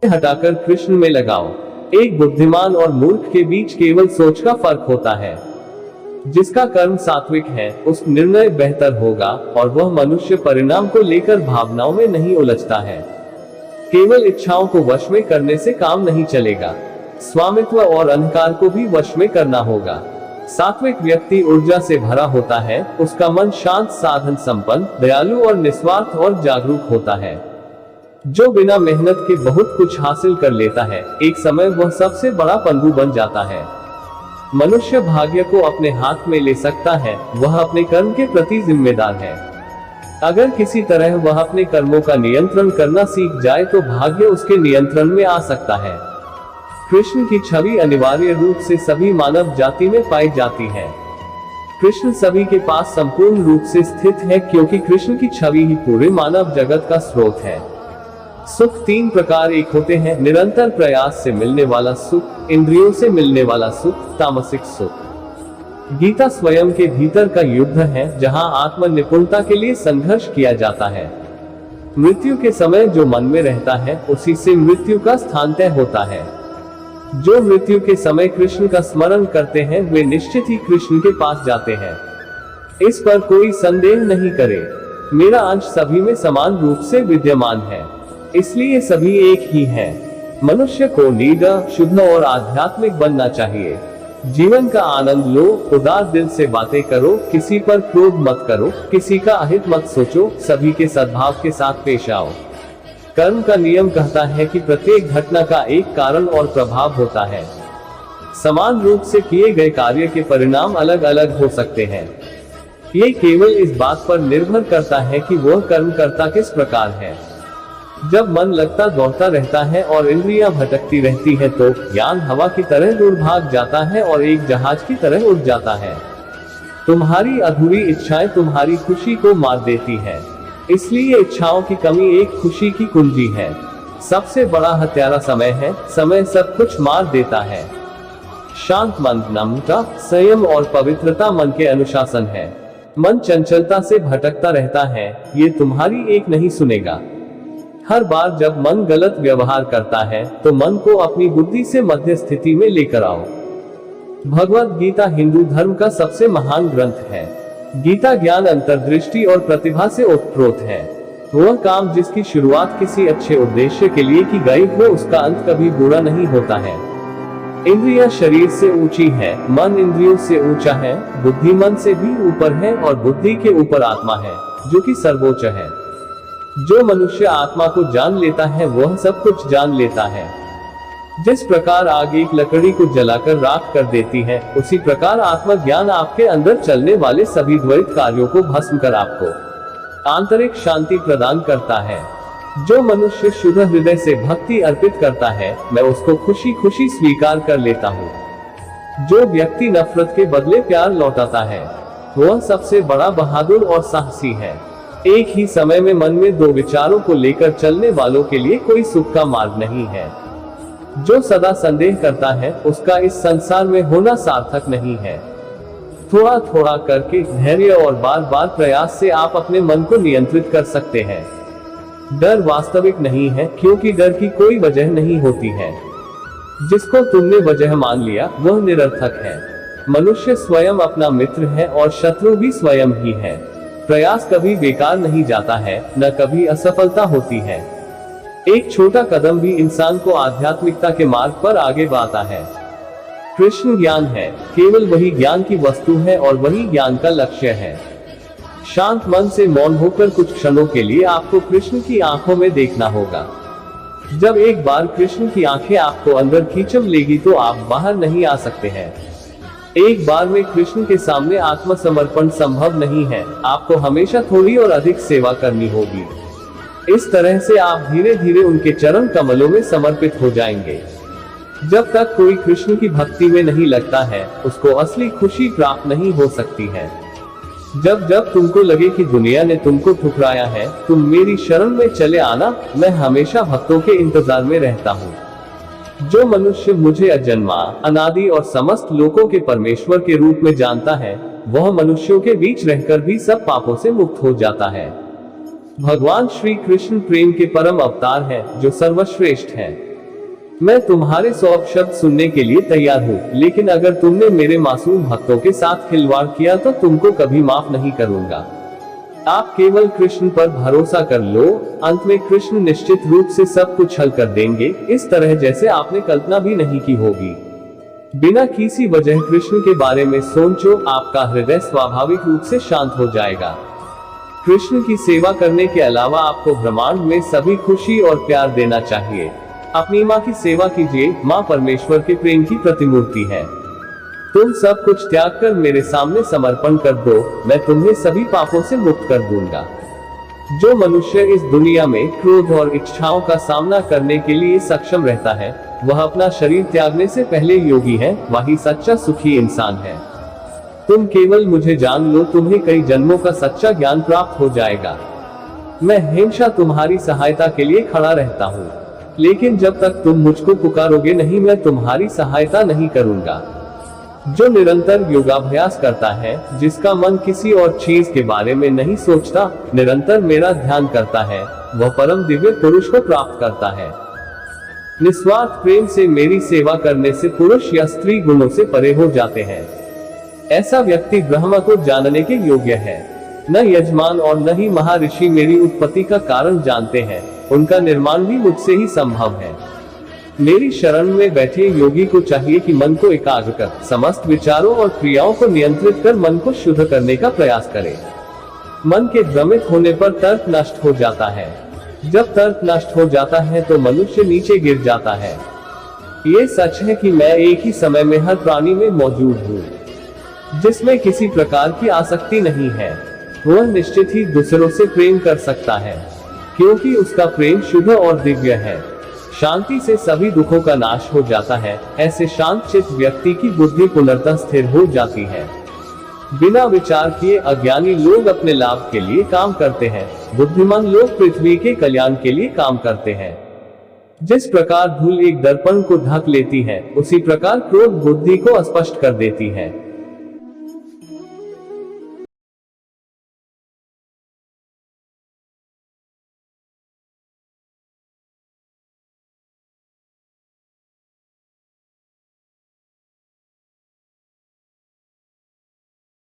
हटाकर कृष्ण में लगाओ। एक बुद्धिमान और मूर्ख के बीच केवल सोच का फर्क होता है। जिसका कर्म सात्विक है उस निर्णय बेहतर होगा और वह मनुष्य परिणाम को लेकर भावनाओं में नहीं उलझता है। केवल इच्छाओं को वश में करने से काम नहीं चलेगा, स्वामित्व और अहंकार को भी वश में करना होगा। सात्विक व्यक्ति ऊर्जा से भरा होता है, उसका मन शांत, साधन संपन्न, दयालु और निस्वार्थ और जागरूक होता है। जो बिना मेहनत के बहुत कुछ हासिल कर लेता है, एक समय वह सबसे बड़ा पंगु बन जाता है। मनुष्य भाग्य को अपने हाथ में ले सकता है, वह अपने कर्म के प्रति जिम्मेदार है। अगर किसी तरह वह अपने कर्मों का नियंत्रण करना सीख जाए तो भाग्य उसके नियंत्रण में आ सकता है। कृष्ण की छवि अनिवार्य रूप से सभी मानव जाति में पाई जाती है। कृष्ण सभी के पास संपूर्ण रूप से स्थित है, क्योंकि कृष्ण की छवि ही पूरे मानव जगत का स्रोत है। सुख तीन प्रकार एक होते हैं: निरंतर प्रयास से मिलने वाला सुख, इंद्रियों से मिलने वाला सुख, तामसिक सुख। गीता स्वयं के भीतर का युद्ध है, जहां आत्म निपुणता के लिए संघर्ष किया जाता है। मृत्यु के समय जो मन में रहता है, उसी से मृत्यु का स्थान तय होता है। जो मृत्यु के समय कृष्ण का स्मरण करते हैं, वे निश्चित ही कृष्ण के पास जाते हैं। इस पर कोई संदेह नहीं करे। मेरा अंश सभी में समान रूप से विद्यमान है, इसलिए सभी एक ही हैं। मनुष्य को निडर, शुद्ध और आध्यात्मिक बनना चाहिए। जीवन का आनंद लो, उदार दिल से बातें करो, किसी पर क्रोध मत करो, किसी का अहित मत सोचो, सभी के सद्भाव के साथ पेश आओ। कर्म का नियम कहता है कि प्रत्येक घटना का एक कारण और प्रभाव होता है। समान रूप से किए गए कार्य के परिणाम अलग अलग हो सकते हैं। ये केवल इस बात पर निर्भर करता है कि वह कर्म करता किस प्रकार है। जब मन लगता दौड़ता रहता है और इंद्रियां भटकती रहती है, तो ज्ञान हवा की तरह दूर भाग जाता है और एक जहाज की तरह उड़ जाता है। तुम्हारी अधूरी इच्छाएं तुम्हारी खुशी को मार देती है, इसलिए इच्छाओं की कमी एक खुशी की कुंजी है। सबसे बड़ा हत्यारा समय है, समय सब कुछ मार देता है। शांत मन, नम्रता, संयम और पवित्रता मन के अनुशासन है। मन चंचलता से भटकता रहता है, ये तुम्हारी एक नहीं सुनेगा। हर बार जब मन गलत व्यवहार करता है, तो मन को अपनी बुद्धि से मध्य स्थिति में लेकर आओ। भगवद गीता हिंदू धर्म का सबसे महान ग्रंथ है। गीता ज्ञान, अंतर्दृष्टि और प्रतिभा से ओतप्रोत है। वह काम जिसकी शुरुआत किसी अच्छे उद्देश्य के लिए की गई हो, उसका अंत कभी बुरा नहीं होता है। इंद्रियां शरीर से ऊंची है, मन इंद्रियों से ऊंचा है, बुद्धि मन से भी ऊपर है और बुद्धि के ऊपर आत्मा है, जो कि सर्वोच्च है। जो मनुष्य आत्मा को जान लेता है, वह सब कुछ जान लेता है। जिस प्रकार आग एक लकड़ी को जलाकर राख कर देती है, उसी प्रकार आत्मज्ञान आपके अंदर चलने वाले सभी द्वैत कार्यों को भस्म कर आपको आंतरिक शांति प्रदान करता है। जो मनुष्य शुद्ध हृदय से भक्ति अर्पित करता है, मैं उसको खुशी खुशी स्वीकार कर लेता हूँ। जो व्यक्ति नफरत के बदले प्यार लौटाता है, वह सबसे बड़ा बहादुर और साहसी है। एक ही समय में मन में दो विचारों को लेकर चलने वालों के लिए कोई सुख का मार्ग नहीं है। जो सदा संदेह करता है, उसका इस संसार में होना सार्थक नहीं है। थोड़ा थोड़ा करके, धैर्य और बार बार प्रयास से आप अपने मन को नियंत्रित कर सकते हैं। डर वास्तविक नहीं है, क्योंकि डर की कोई वजह नहीं होती है। जिसको तुमने वजह मान लिया, वह निरर्थक है। मनुष्य स्वयं अपना मित्र है और शत्रु भी स्वयं ही है। प्रयास कभी बेकार नहीं जाता है, न कभी असफलता होती है। एक छोटा कदम भी इंसान को आध्यात्मिकता के मार्ग पर आगे बढ़ाता है। कृष्ण ज्ञान है, केवल वही ज्ञान की वस्तु है और वही ज्ञान का लक्ष्य है। शांत मन से मौन होकर कुछ क्षणों के लिए आपको कृष्ण की आंखों में देखना होगा। जब एक बार कृष्ण की आंखें आपको अंदर खींच लेगी, तो आप बाहर नहीं आ सकते हैं। एक बार में कृष्ण के सामने आत्मसमर्पण संभव नहीं है, आपको हमेशा थोड़ी और अधिक सेवा करनी होगी। इस तरह से आप धीरे धीरे उनके चरण कमलों में समर्पित हो जाएंगे। जब तक कोई कृष्ण की भक्ति में नहीं लगता है, उसको असली खुशी प्राप्त नहीं हो सकती है। जब जब तुमको लगे कि दुनिया ने तुमको ठुकराया है, तुम मेरी शरण में चले आना, मैं हमेशा भक्तों के इंतजार में रहता हूँ। जो मनुष्य मुझे अजन्मा, अनादि और समस्त लोकों के परमेश्वर के रूप में जानता है, वह मनुष्यों के बीच रहकर भी सब पापों से मुक्त हो जाता है। भगवान श्री कृष्ण प्रेम के परम अवतार हैं, जो सर्वश्रेष्ठ हैं। मैं तुम्हारे 100 शब्द सुनने के लिए तैयार हूँ, लेकिन अगर तुमने मेरे मासूम भक्तों के साथ खिलवाड़ किया तो तुमको कभी माफ नहीं करूंगा। आप केवल कृष्ण पर भरोसा कर लो, अंत में कृष्ण निश्चित रूप से सब कुछ हल कर देंगे, इस तरह जैसे आपने कल्पना भी नहीं की होगी। बिना किसी वजह कृष्ण के बारे में सोचो, आपका हृदय स्वाभाविक रूप से शांत हो जाएगा। कृष्ण की सेवा करने के अलावा आपको ब्रह्मांड में सभी खुशी और प्यार देना चाहिए। अपनी माँ की सेवा कीजिए, माँ परमेश्वर के प्रेम की प्रतिमूर्ति है। तुम सब कुछ त्याग कर मेरे सामने समर्पण कर दो, मैं तुम्हें सभी पापों से मुक्त कर दूंगा। जो मनुष्य इस दुनिया में क्रोध और इच्छाओं का सामना करने के लिए सक्षम रहता है, वह अपना शरीर त्यागने से पहले योगी है, वही सच्चा सुखी इंसान है। तुम केवल मुझे जान लो, तुम्हें कई जन्मों का सच्चा ज्ञान प्राप्त हो जाएगा। मैं हमेशा तुम्हारी सहायता के लिए खड़ा रहता हूँ, लेकिन जब तक तुम मुझको पुकारोगे नहीं, मैं तुम्हारी सहायता नहीं करूंगा। जो निरंतर योगाभ्यास करता है, जिसका मन किसी और चीज के बारे में नहीं सोचता, निरंतर मेरा ध्यान करता है, वह परम दिव्य पुरुष को प्राप्त करता है। निस्वार्थ प्रेम से मेरी सेवा करने से पुरुष या स्त्री गुणों से परे हो जाते हैं। ऐसा व्यक्ति ब्रह्म को जानने के योग्य है। न यजमान और न ही महर्षि मेरी उत्पत्ति का कारण जानते हैं, उनका निर्माण भी मुझसे ही संभव है। मेरी शरण में बैठे योगी को चाहिए कि मन को एकाग्र कर समस्त विचारों और क्रियाओं को नियंत्रित कर मन को शुद्ध करने का प्रयास करे। मन के भ्रमित होने पर तर्क नष्ट हो जाता है। जब तर्क नष्ट हो जाता है तो मनुष्य नीचे गिर जाता है। ये सच है कि मैं एक ही समय में हर प्राणी में मौजूद हूँ। जिसमें किसी प्रकार की आसक्ति नहीं है, वह निश्चित ही दूसरों से प्रेम कर सकता है, क्योंकि उसका प्रेम शुद्ध और दिव्य है। शांति से सभी दुखों का नाश हो जाता है। ऐसे शांत चित्त व्यक्ति की बुद्धि पुनर्तः स्थिर हो जाती है। बिना विचार किए अज्ञानी लोग अपने लाभ के लिए काम करते हैं, बुद्धिमान लोग पृथ्वी के कल्याण के लिए काम करते हैं। जिस प्रकार धूल एक दर्पण को ढक लेती है, उसी प्रकार क्रोध बुद्धि को अस्पष्ट कर देती है।